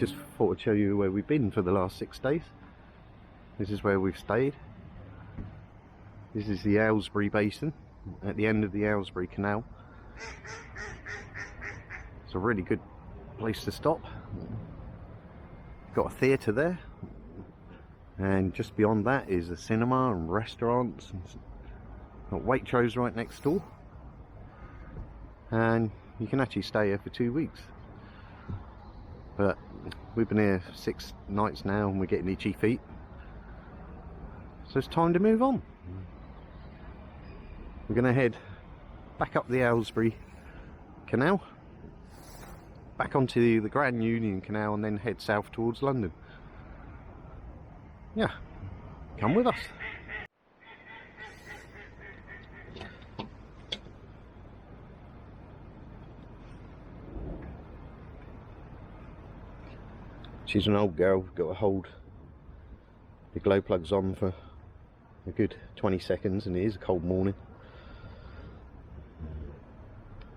just thought I'd show you where we've been for the last 6 days. This is where we've stayed. This is the Aylesbury Basin at the end of the Aylesbury Canal. It's a really good place to stop. Got a theatre there, and just beyond that is a cinema and restaurants, and got Waitrose right next door, and you can actually stay here for 2 weeks. But we've been here 6 nights now and we're getting itchy feet, so it's time to move on. We're going to head back up the Aylesbury Canal, back onto the Grand Union Canal, and then head south towards London. Yeah, come with us. She's an old girl, got to hold the glow plugs on for a good 20 seconds, and it is a cold morning.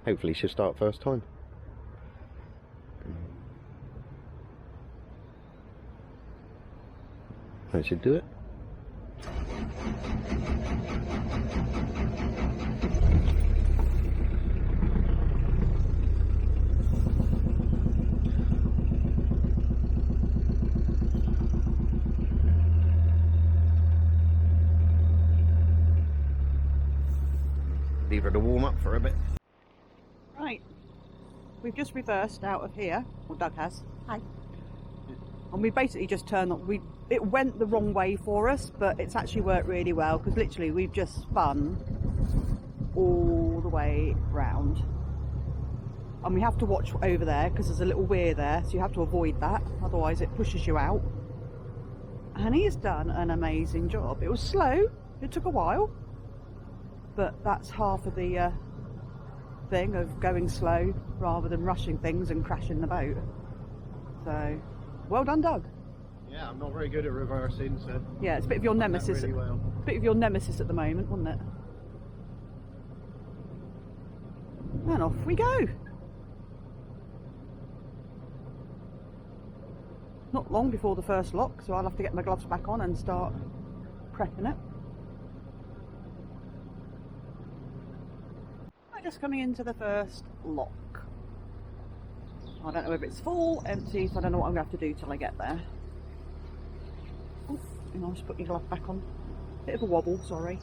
Hopefully she'll start first time. That should do it. Leave her to warm up for a bit. Right, we've just reversed out of here, or Doug has. Hi. And we basically just turned on. It went the wrong way for us, but it's actually worked really well, because literally we've just spun all the way round. And we have to watch over there because there's a little weir there, so you have to avoid that, otherwise it pushes you out. And he's done an amazing job. It was slow, it took a while, but that's half of the thing of going slow rather than rushing things and crashing the boat. So well done, Doug. Yeah, I'm not very good at reversing, so yeah, it's a bit of your nemesis. Really well. Bit of your nemesis at the moment, wasn't it? And off we go. Not long before the first lock, so I'll have to get my gloves back on and start prepping it. Right, just coming into the first lock. I don't know if it's full, empty, so I don't know what I'm going to have to do till I get there. Oh, you know, just put your glove back on. Bit of a wobble, sorry.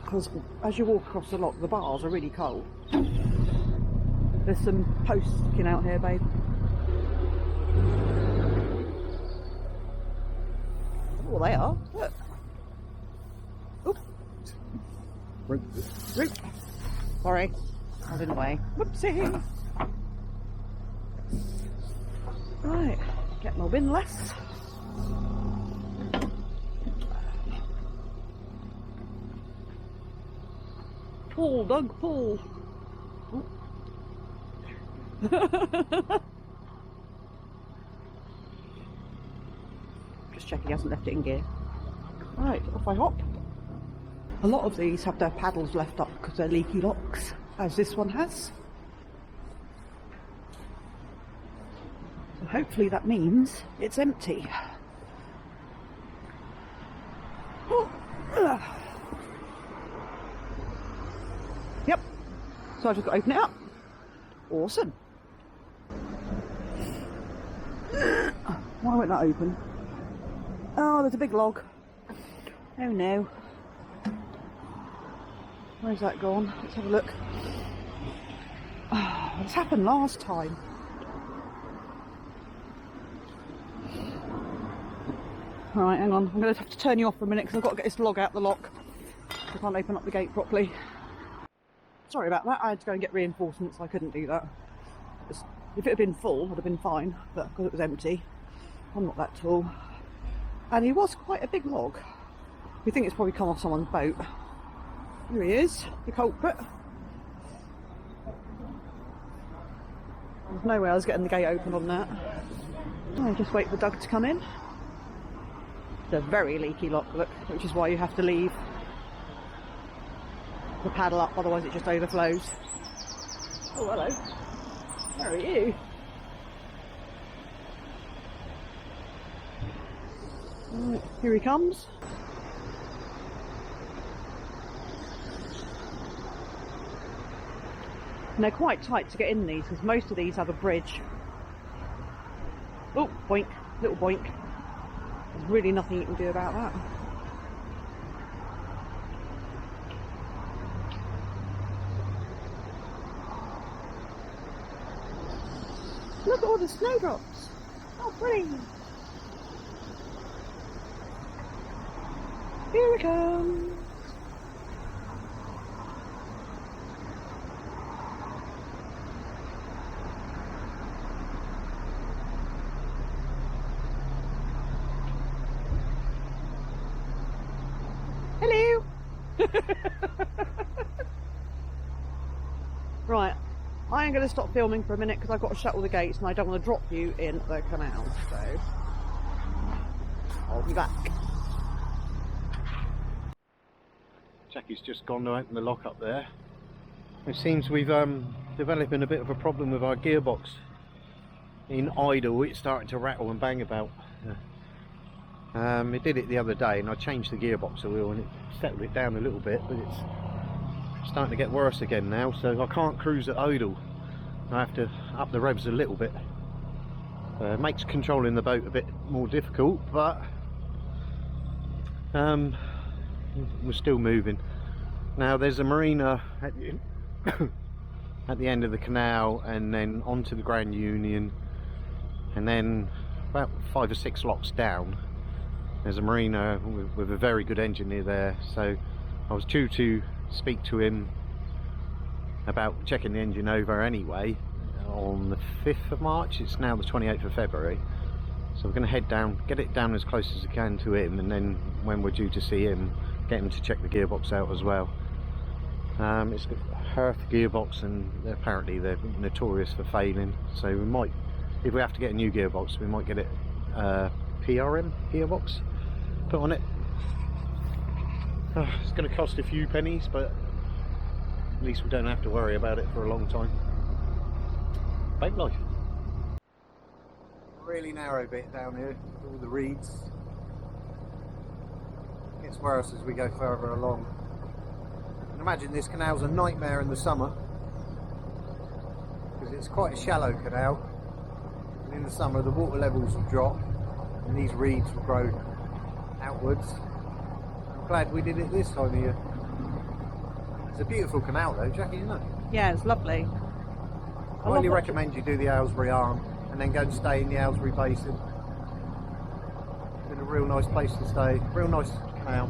Because as you walk across the lock, the bars are really cold. There's some posts sticking out here, babe. Oh, they are. Look. Oop. Rope. Sorry. I was in the way. Whoopsie. Right, get my windlass. Pull, Doug, pull. Just check he hasn't left it in gear. Right, off I hop. A lot of these have their paddles left up because they're leaky locks, as this one has. So hopefully that means it's empty. Yep, so I've just got to open it up. Awesome. Why won't that open? Oh, there's a big log. Oh no. Where's that gone? Let's have a look. Oh, this happened last time. Alright, hang on. I'm going to have to turn you off for a minute because I've got to get this log out the lock. I can't open up the gate properly. Sorry about that. I had to go and get reinforcements, so I couldn't do that. If it had been full, it would have been fine, but because it was empty, I'm not that tall. And he was quite a big log. We think it's probably come off someone's boat. Here he is, the culprit. There's no way I was getting the gate open on that. I'll just wait for Doug to come in. It's a very leaky lock, look, which is why you have to leave the paddle up, otherwise it just overflows. Oh, hello. Where are you? Right, here he comes. And they're quite tight to get in these because most of these have a bridge. Oh, boink, little boink. There's really nothing you can do about that. Look at all the snowdrops. Oh, pretty. Here it comes. Hello. Right, I am going to stop filming for a minute because I've got to shut all the gates and I don't want to drop you in the canal, so I'll be back. Jackie's just gone to open the lock up there. It seems we've developing a bit of a problem with our gearbox. In idle, it's starting to rattle and bang about. It did it the other day and I changed the gearbox oil and it settled it down a little bit, but it's starting to get worse again now, so I can't cruise at idle. I have to up the revs a little bit. It makes controlling the boat a bit more difficult, but we're still moving. Now there's a marina at the, at the end of the canal and then onto the Grand Union, and then about 5 or 6 locks down there's a marina with a very good engineer there, so I was due to speak to him about checking the engine over anyway on the 5th of March. It's now the 28th of February, so we're going to head down, get it down as close as I can to him, and then when we're due to see him, get him to check the gearbox out as well. It's a Hearth gearbox and apparently they're notorious for failing, so we might, if we have to get a new gearbox, we might get it PRM gearbox put on it. It's going to cost a few pennies, but at least we don't have to worry about it for a long time. Boat life. Really narrow bit down here, all the reeds. Gets worse as we go further along. I can imagine this canal's a nightmare in the summer because it's quite a shallow canal, and in the summer the water levels will drop and these reeds will grow outwards. I'm glad we did it this time of year. It's a beautiful canal though, Jackie, isn't it? Yeah, it's lovely. I highly recommend you do the Aylesbury Arm and then go and stay in the Aylesbury Basin. It's been a real nice place to stay, real nice canal.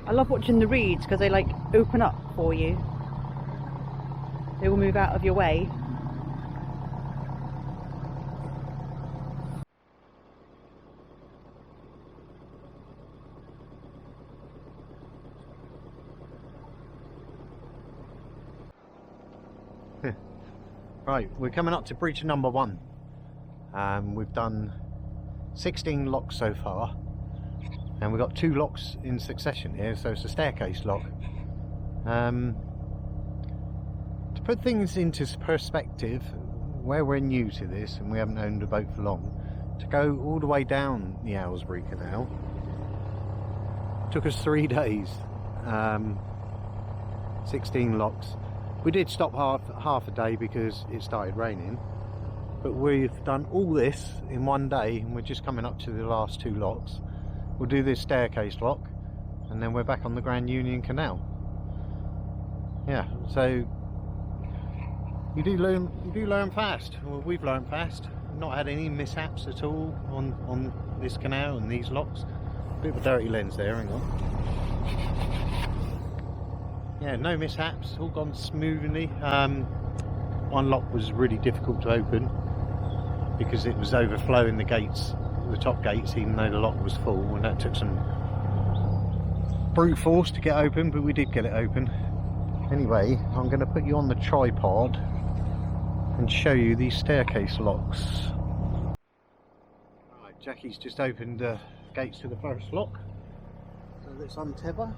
I love watching the reeds because they like open up for you. They will move out of your way. Right, we're coming up to bridge number 1. We've done 16 locks so far, and we've got 2 locks in succession here, so it's a staircase lock. To put things into perspective, where we're new to this and we haven't owned a boat for long, to go all the way down the Aylesbury Canal took us 3 days, 16 locks. We did stop half a day because it started raining, but we've done all this in 1 day and we're just coming up to the last 2 locks. We'll do this staircase lock and then we're back on the Grand Union Canal. Yeah, so you do learn fast. Well, we've learned fast. Not had any mishaps at all on this canal and these locks. Bit of a dirty lens there, hang on. Yeah, no mishaps, all gone smoothly. One lock was really difficult to open because it was overflowing the gates, the top gates, even though the lock was full, and that took some brute force to get open, but we did get it open. Anyway, I'm going to put you on the tripod and show you these staircase locks. Right, Jackie's just opened the gates to the first lock, so let's untether.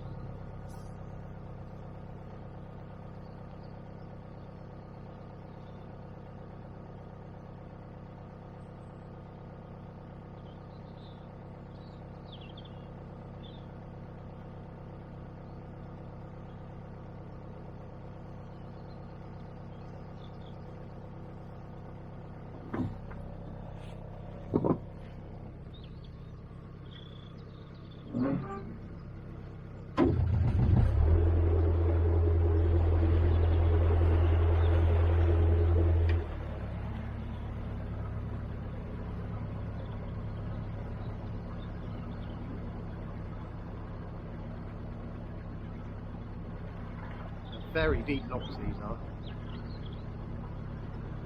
very deep locks these are.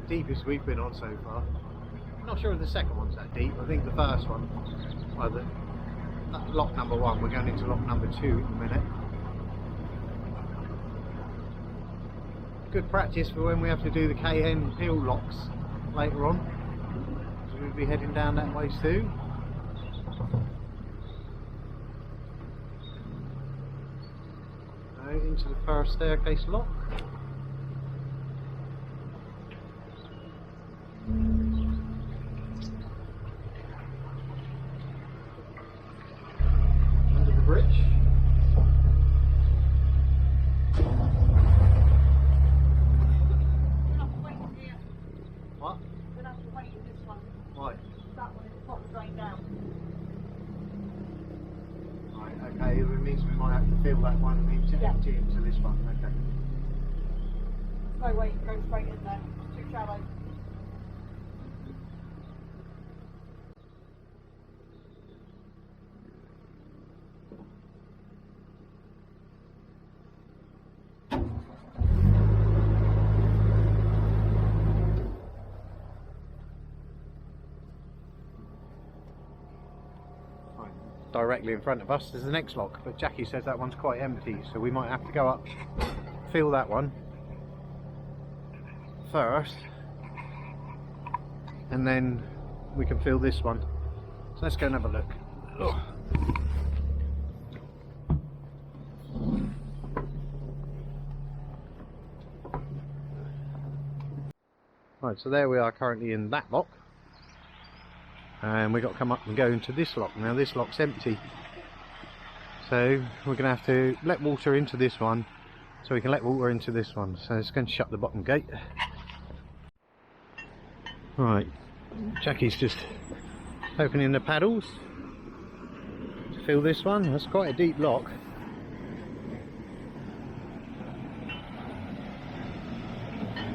The deepest we've been on so far. Not sure if the second one's that deep. I think the first one, well, lock number 1, we're going into lock number 2 in a minute. Good practice for when we have to do the KN hill locks later on. So we'll be heading down that way soon. Now into the first staircase lock. Under the bridge. What? We'll have to wait in this one. Why? That one is popped straight down. Right, okay, it means we might have to fill that one and empty into this one, okay. No way, go straight in there. It's too shallow. Directly in front of us is the next lock, but Jackie says that one's quite empty, so we might have to go up, fill that one first, and then we can fill this one. So let's go and have a look. Right, so there we are currently in that lock. And we've got to come up and go into this lock. Now this lock's empty, so we're going to have to let water into this one so we can let water into this one. So it's going to shut the bottom gate. Right, Jackie's just opening the paddles to fill this one. That's quite a deep lock.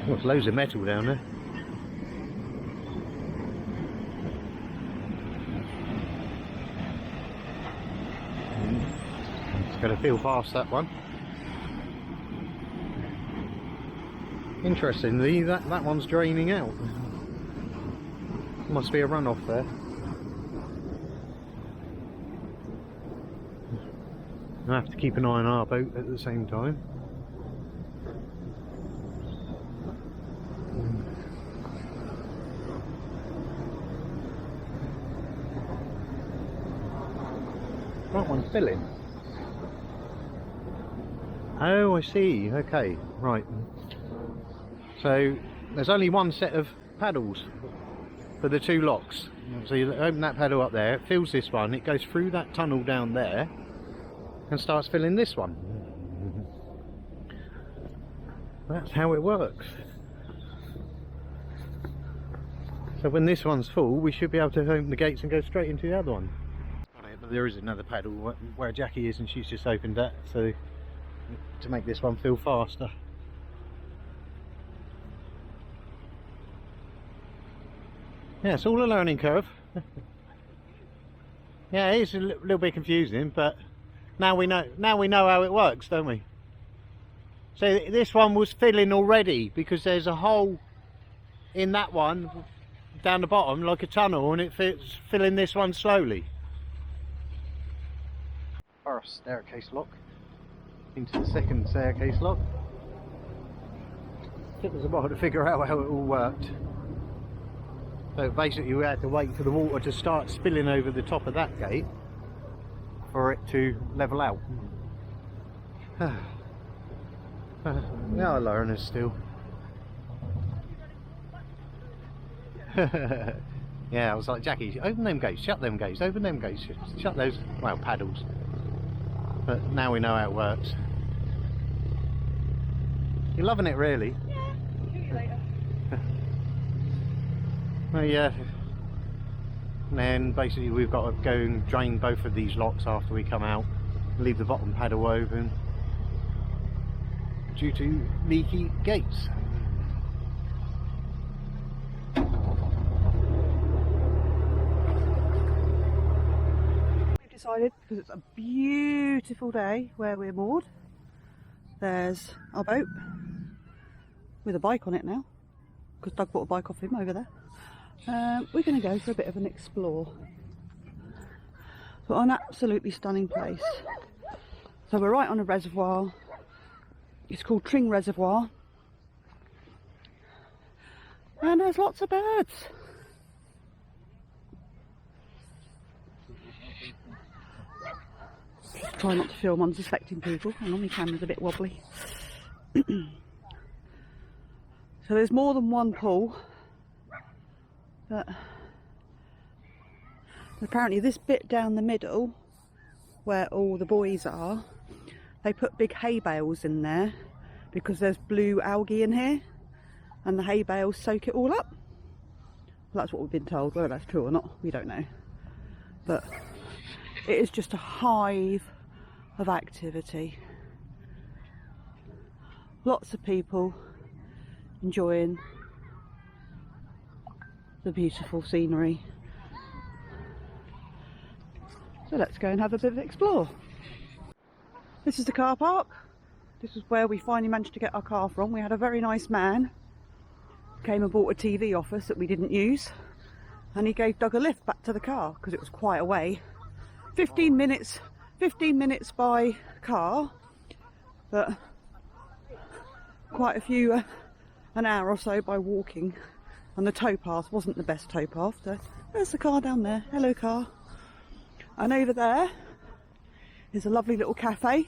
There's loads of metal down there. Got to feel fast, that one. Interestingly, that one's draining out. Must be a runoff there. I have to keep an eye on our boat at the same time. That one's filling. Oh, I see. Okay, right. So there's only one set of paddles for the 2 locks. So you open that paddle up there, it fills this one, it goes through that tunnel down there and starts filling this one. That's how it works. So when this one's full, we should be able to open the gates and go straight into the other one. But there is another paddle where Jackie is, and she's just opened that, so to make this one fill faster. Yeah, it's all a learning curve. Yeah, it's a little bit confusing, but now we know how it works, don't we? So this one was filling already because there's a hole in that one down the bottom like a tunnel, and it's filling this one slowly. First staircase lock into the second staircase lock. Took us a while to figure out how it all worked. So basically we had to wait for the water to start spilling over the top of that gate for it to level out. We are learners still. Yeah, I was like, Jackie, open them gates, shut them gates, open them gates, shut those, well, paddles. But now we know how it works. You're loving it, really? Yeah, see you later. Well, yeah. And then basically we've got to go and drain both of these locks after we come out. Leave the bottom paddle open due to leaky gates. We've decided, because it's a beautiful day where we're moored, There's our boat with a bike on it now, because Doug bought a bike off him over there. We're going to go for a bit of an explore. But an absolutely stunning place. So we're right on a reservoir. It's called Tring Reservoir. And there's lots of birds. Try not to film unsuspecting people. Hang on, my camera's a bit wobbly. So there's more than one pool. But apparently this bit down the middle, where all the boys are, they put big hay bales in there because there's blue algae in here and the hay bales soak it all up. Well, that's what we've been told. Whether that's true or not, we don't know. But it is just a hive of activity. Lots of people enjoying the beautiful scenery. So let's go and have a bit of an explore. This is the car park. This is where we finally managed to get our car from. We had a very nice man came and bought a TV off us that we didn't use, and he gave Doug a lift back to the car because it was quite a way. 15 minutes by car, but quite a few an hour or so by walking, and the towpath wasn't the best towpath. So there's the car down there. Hello, car. And over there is a lovely little cafe,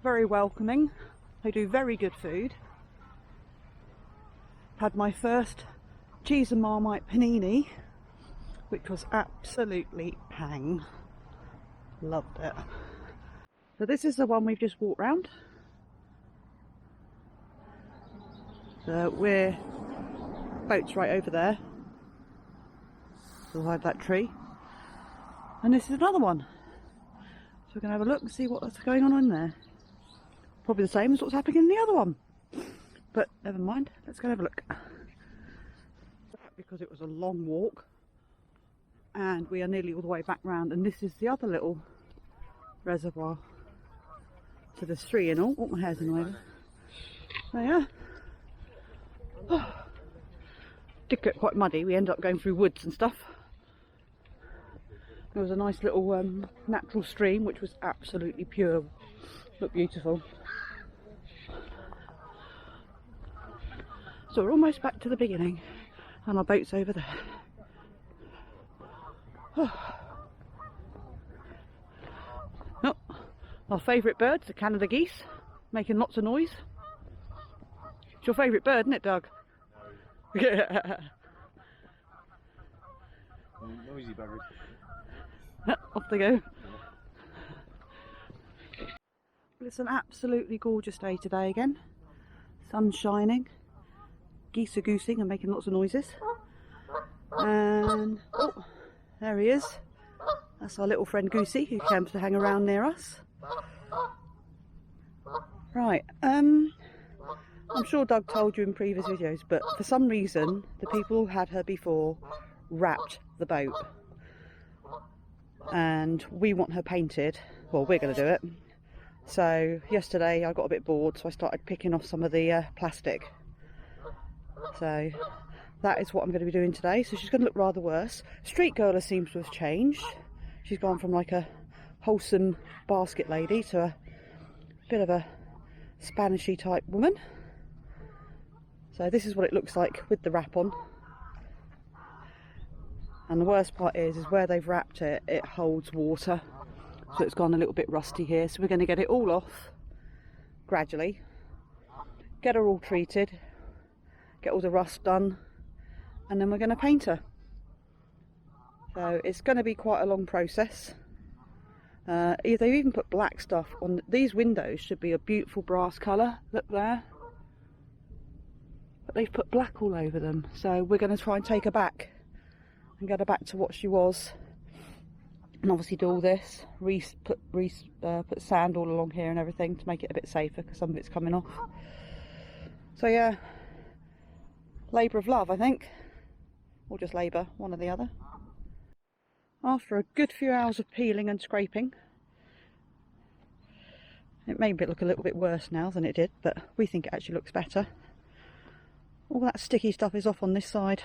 very welcoming. They do very good food. Had my first cheese and Marmite panini, which was absolutely pang. Loved it. So this is the one we've just walked round. So we're boat's right over there, behind that tree. And this is another one. So we're going to have a look and see what's going on in there. Probably the same as what's happening in the other one. But never mind, let's go and have a look. Because it was a long walk. And we are nearly all the way back round. And this is the other little reservoir. So there's three in all. Oh, my hair's in the way. There you are. Oh. Did get quite muddy. We ended up going through woods and stuff. There was a nice little natural stream which was absolutely pure. Looked beautiful. So we're almost back to the beginning, and our boat's over there. Oh, our favourite birds, the Canada geese, making lots of noise. It's your favourite bird, isn't it, Doug? Yeah. Noisy buggers. Off they go. Well, it's an absolutely gorgeous day today again. Sun's shining. Geese are goosing and making lots of noises. And oh, there he is. That's our little friend Goosey, who comes to hang around near us. Right, I'm sure Doug told you in previous videos, but for some reason the people who had her before wrapped the boat. And we want her painted. Well, we're going to do it. So yesterday I got a bit bored, so I started picking off some of the plastic. So that is what I'm going to be doing today. So she's going to look rather worse. Street Girl seems to have changed. She's gone from like a wholesome basket lady to a bit of a Spanishy type woman. So this is what it looks like with the wrap on. And the worst part is where they've wrapped it, it holds water. So it's gone a little bit rusty here. So we're going to get it all off gradually. Get her all treated. Get all the rust done. And then we're going to paint her. So it's going to be quite a long process. They've even put black stuff on. These windows should be a beautiful brass colour. Look there. But they've put black all over them. So we're going to try and take her back. And get her back to what she was, and obviously do all this, put sand all along here and everything to make it a bit safer because some of it's coming off. So yeah, labour of love, I think, or just labour, one or the other. After a good few hours of peeling and scraping, It made it look a little bit worse now than it did, but we think it actually looks better. All that sticky stuff is off on this side.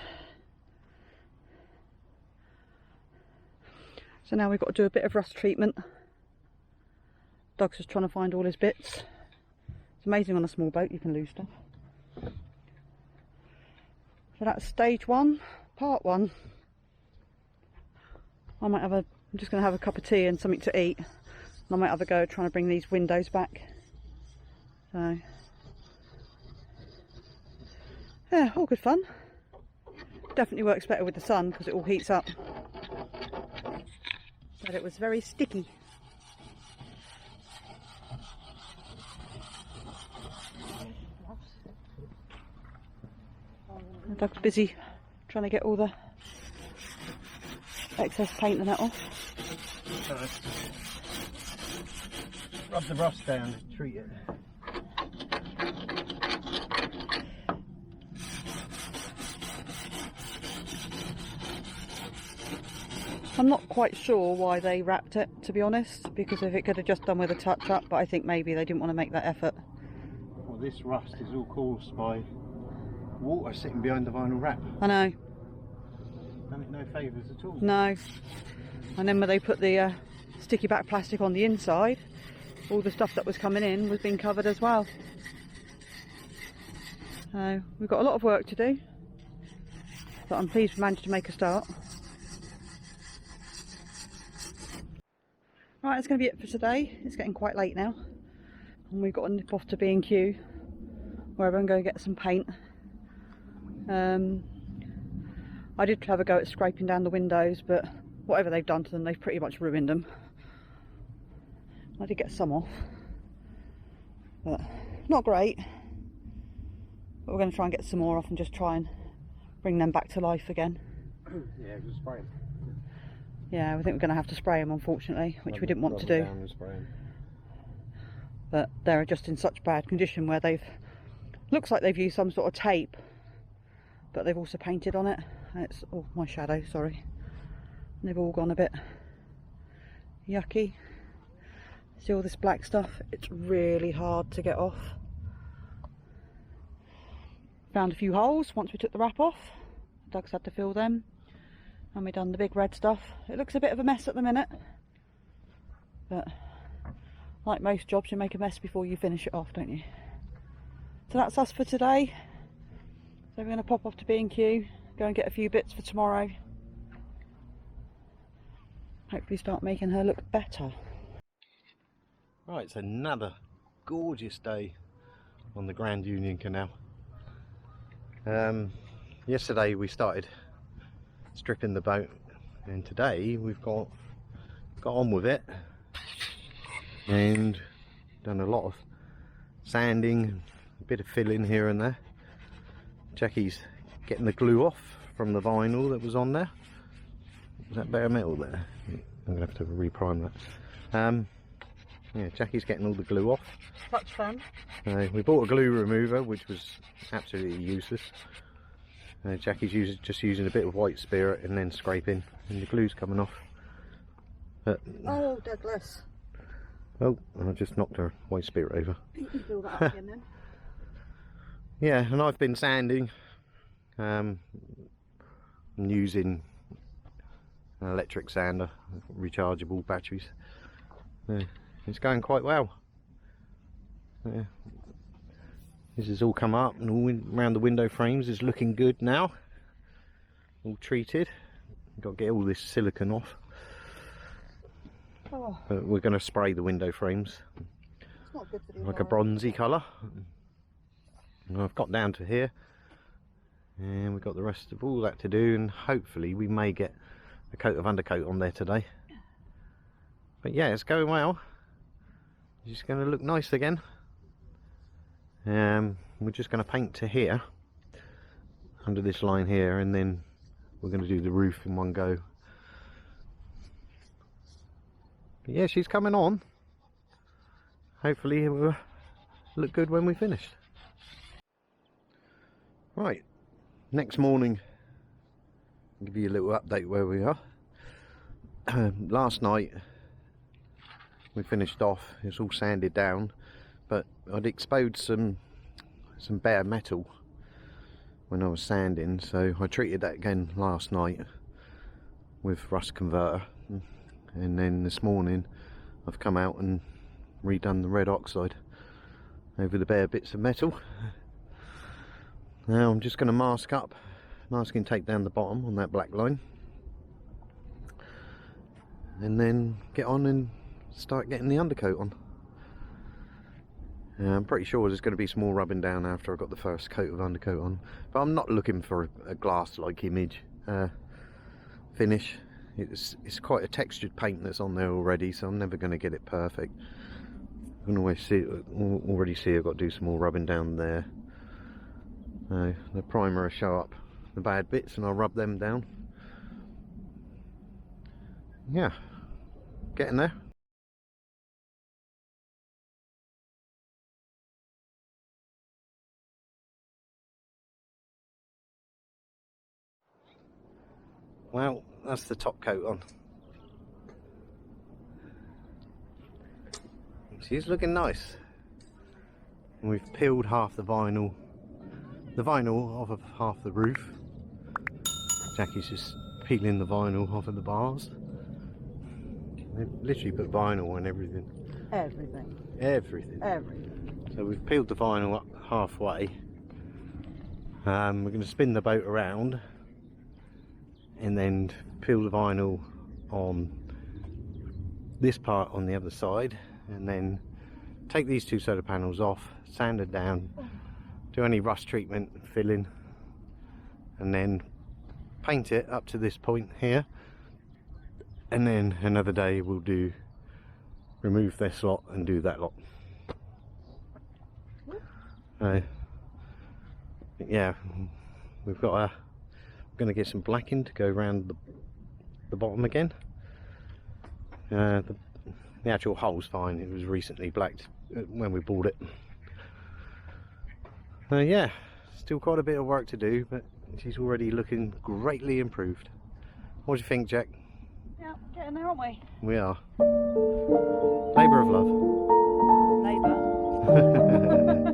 So now we've got to do a bit of rust treatment. Doug's just trying to find all his bits. It's amazing on a small boat you can lose stuff. So that's stage 1, part 1. I'm just going to have a cup of tea and something to eat. And I might have a go trying to bring these windows back. So, yeah, all good fun. Definitely works better with the sun because it all heats up. But it was very sticky. Doug's busy trying to get all the excess paint and that off. Rub the rust down, treat it. I'm not quite sure why they wrapped it, to be honest, because if it could have just done with a touch up, but I think maybe they didn't want to make that effort. Well, this rust is all caused by water sitting behind the vinyl wrap. I know. Done it no favours at all. No. And then when they put the sticky back plastic on the inside, all the stuff that was coming in was being covered as well. So we've got a lot of work to do, but I'm pleased we managed to make a start. Right, that's going to be it for today. It's getting quite late now, and we've got to nip off to B&Q, where I'm going to get some paint. I did have a go at scraping down the windows, but whatever they've done to them, they've pretty much ruined them. I did get some off, but not great. But we're going to try and get some more off and just try and bring them back to life again. Yeah, just spray them. Yeah, I think we're going to have to spray them, unfortunately, which we didn't want to do. But they're just in such bad condition where looks like they've used some sort of tape, but they've also painted on it. It's, oh, my shadow, sorry. And they've all gone a bit yucky. See all this black stuff? It's really hard to get off. Found a few holes once we took the wrap off. Doug's had to fill them. And we've done the big red stuff. It looks a bit of a mess at the minute, but like most jobs, you make a mess before you finish it off, don't you? So that's us for today. So we're going to pop off to B&Q, go and get a few bits for tomorrow. Hopefully start making her look better. Right, it's another gorgeous day on the Grand Union Canal. Yesterday we started stripping the boat, and today we've got on with it and done a lot of sanding, a bit of filling here and there. Jackie's getting the glue off from the vinyl that was on there. Is that bare metal there? I'm gonna have to reprime that. Yeah, Jackie's getting all the glue off. That's fun. We bought a glue remover, which was absolutely useless. Jackie's just using a bit of white spirit and then scraping, and the glue's coming off. But, oh, Douglas. Oh, I just knocked her white spirit over. You can fill that up again then. Yeah, and I've been sanding. I'm using an electric sander, rechargeable batteries. It's going quite well. This has all come up, and all around the window frames is looking good now. All treated. Got to get all this silicone off. Oh, But we're going to spray the window frames it's not good for the like a environment. bronzy colour. And I've got down to here, and we've got the rest of all that to do, and hopefully we may get a coat of undercoat on there today. But yeah, it's going well. It's just going to look nice again. We're just going to paint to here, under this line here, and then we're going to do the roof in one go. But yeah, she's coming on. Hopefully it will look good when we finish. Right, next morning, I'll give you a little update where we are. Last night we finished off. It's all sanded down, but I'd exposed some bare metal when I was sanding, so I treated that again last night with rust converter, and then this morning I've come out and redone the red oxide over the bare bits of metal. Now I'm just going to mask up, mask and take down the bottom on that black line, and then get on and start getting the undercoat on. I'm pretty sure there's going to be some more rubbing down after I got the first coat of undercoat on, but I'm not looking for a glass-like image finish. It's quite a textured paint that's on there already, so I'm never going to get it perfect. I can already see I've got to do some more rubbing down there. The primer will show up the bad bits and I'll rub them down. Yeah, getting there. Well, that's the top coat on. She's looking nice. And we've peeled half the vinyl off of half the roof. Jackie's just peeling the vinyl off of the bars. They literally put vinyl on everything. Everything. So we've peeled the vinyl up halfway. We're going to spin the boat around and then peel the vinyl on this part on the other side, and then take these two solar panels off, sand it down, do any rust treatment, fill in, and then paint it up to this point here, and then another day we'll remove this lot and do that lot. Yeah, we've got going to get some blacking to go around the bottom again. The actual hole's fine, it was recently blacked when we bought it. Yeah, still quite a bit of work to do, but she's already looking greatly improved. What do you think, Jack? Yeah, getting there, aren't we? We are. Labour of love. Labour.